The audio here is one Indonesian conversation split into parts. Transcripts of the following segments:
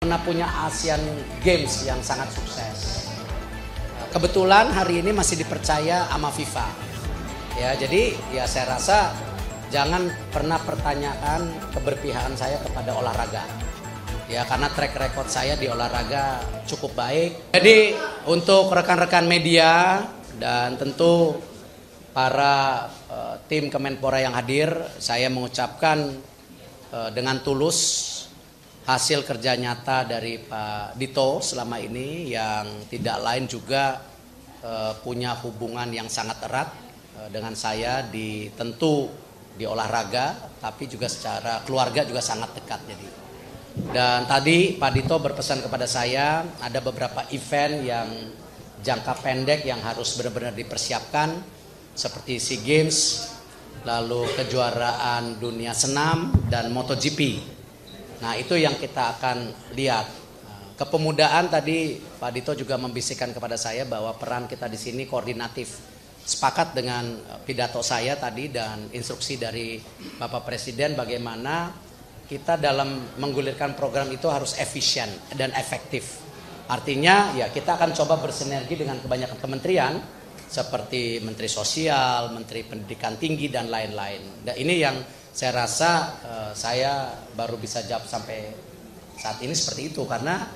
pernah punya Asian Games yang sangat sukses. Kebetulan hari ini masih dipercaya sama FIFA. Ya, jadi ya saya rasa jangan pernah pertanyakan keberpihakan saya kepada olahraga. Ya, karena track record saya di olahraga cukup baik. Jadi untuk rekan-rekan media dan tentu para tim Kemenpora yang hadir, saya mengucapkan dengan tulus hasil kerja nyata dari Pak Dito selama ini yang tidak lain juga punya hubungan yang sangat erat dengan saya tentu di olahraga, tapi juga secara keluarga juga sangat dekat. Jadi, dan tadi Pak Dito berpesan kepada saya ada beberapa event yang jangka pendek yang harus benar-benar dipersiapkan seperti SEA Games, lalu kejuaraan dunia senam dan MotoGP. Nah, itu yang kita akan lihat. Kepemudaan tadi Pak Dito juga membisikkan kepada saya bahwa peran kita di sini koordinatif. Sepakat dengan pidato saya tadi dan instruksi dari Bapak Presiden bagaimana kita dalam menggulirkan program itu harus efisien dan efektif. Artinya ya kita akan coba bersinergi dengan kebanyakan kementerian seperti Menteri Sosial, Menteri Pendidikan Tinggi dan lain-lain. Dan ini yang saya rasa saya baru bisa jawab sampai saat ini seperti itu karena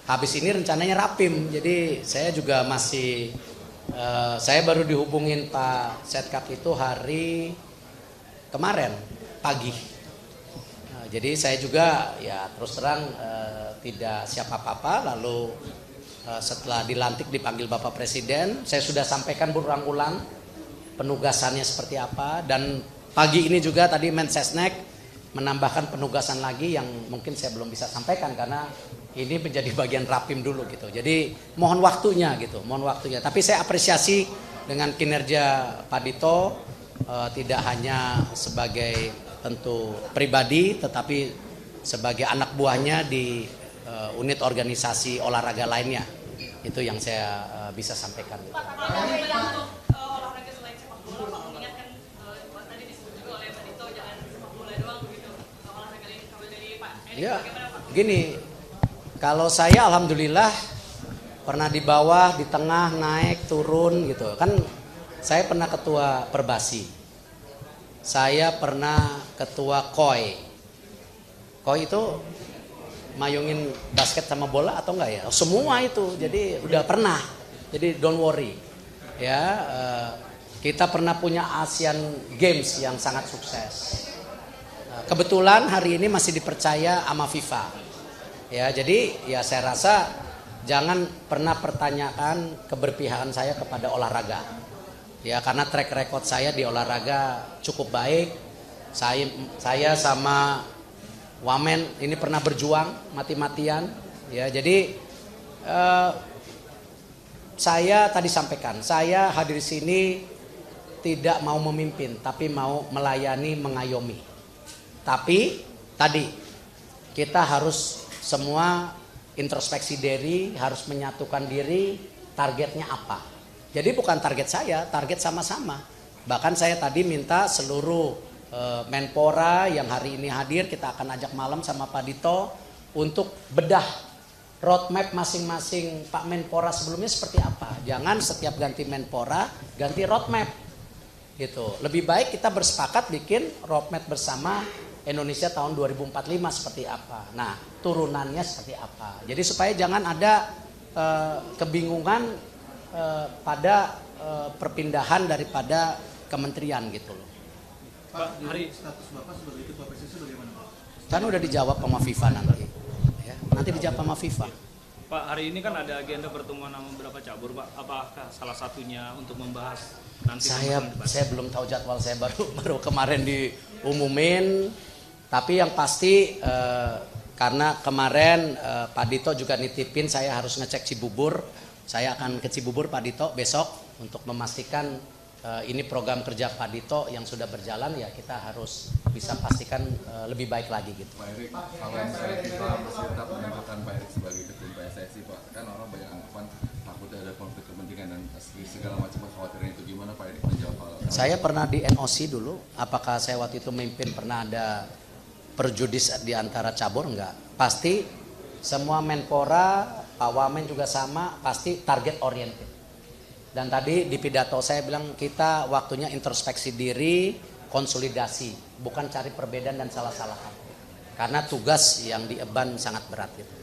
habis ini rencananya rapim. Jadi saya juga masih saya baru dihubungin Pak Setkap itu hari kemarin pagi. Jadi saya juga ya terus terang tidak siap apa-apa. Lalu setelah dilantik dipanggil Bapak Presiden, saya sudah sampaikan berulang-ulang penugasannya seperti apa, dan pagi ini juga tadi Mensesnek menambahkan penugasan lagi yang mungkin saya belum bisa sampaikan karena ini menjadi bagian rapim dulu gitu. Jadi mohon waktunya gitu, mohon waktunya. Tapi saya apresiasi dengan kinerja Pak Dito, tidak hanya sebagai tentu pribadi tetapi sebagai anak buahnya di unit organisasi olahraga lainnya. Itu yang saya bisa sampaikan. Ya, gini, kalau saya alhamdulillah pernah di bawah, di tengah, naik, turun gitu. Kan saya pernah ketua Perbasi, saya pernah ketua KOI. KOI itu mayungin basket sama bola atau enggak ya? Semua itu, jadi udah pernah. Jadi don't worry. Ya, kita pernah punya Asian Games yang sangat sukses. Kebetulan hari ini masih dipercaya sama FIFA. Ya, jadi ya saya rasa jangan pernah pertanyakan keberpihakan saya kepada olahraga. Ya, karena track record saya di olahraga cukup baik. Saya sama Wamen ini pernah berjuang mati-matian. Ya, jadi saya tadi sampaikan, saya hadir di sini tidak mau memimpin, tapi mau melayani, mengayomi. Tapi tadi kita harus semua introspeksi diri, harus menyatukan diri, targetnya apa. Jadi bukan target saya, target sama-sama. Bahkan saya tadi minta seluruh Menpora yang hari ini hadir, kita akan ajak malam sama Pak Dito untuk bedah roadmap masing-masing Pak Menpora sebelumnya seperti apa. Jangan setiap ganti Menpora ganti roadmap gitu. Lebih baik kita bersepakat bikin roadmap bersama Indonesia tahun 2045 seperti apa. Nah, turunannya seperti apa. Jadi supaya jangan ada kebingungan pada perpindahan daripada kementerian gitu loh. Pak, hari status Bapak sebagai Ketua PSSI bagaimana Pak? Kan udah dijawab sama FIFA nanti. Ya, nanti dijawab sama FIFA. Pak, hari ini kan ada agenda pertemuan sama beberapa cabur Pak. Apakah salah satunya untuk membahas nanti? Saya belum tahu jadwal, saya baru kemarin diumumin. Tapi yang pasti karena kemarin Pak Dito juga nitipin saya harus ngecek Cibubur. Saya akan ke Cibubur Pak Dito besok untuk memastikan ini program kerja Pak Dito yang sudah berjalan, ya kita harus bisa pastikan lebih baik lagi gitu. Pak Erik, kalau misalnya kita masih tetap menentukan Pak Erik sebagai ketua PSSI Pak, kan orang banyak anggapan takutnya ada konflik kepentingan dan segala macam kekhawatiran itu, gimana Pak Erik menjawab hal itu? Saya pernah di NOC dulu, apakah saya waktu itu memimpin pernah ada perjudis di antara cabur? Enggak. Pasti Semua Menpora, Pak Wamen juga sama, pasti target oriented. Dan tadi di pidato saya bilang kita waktunya introspeksi diri, konsolidasi, bukan cari perbedaan dan salah-salahan. Karena tugas yang diemban sangat berat gitu.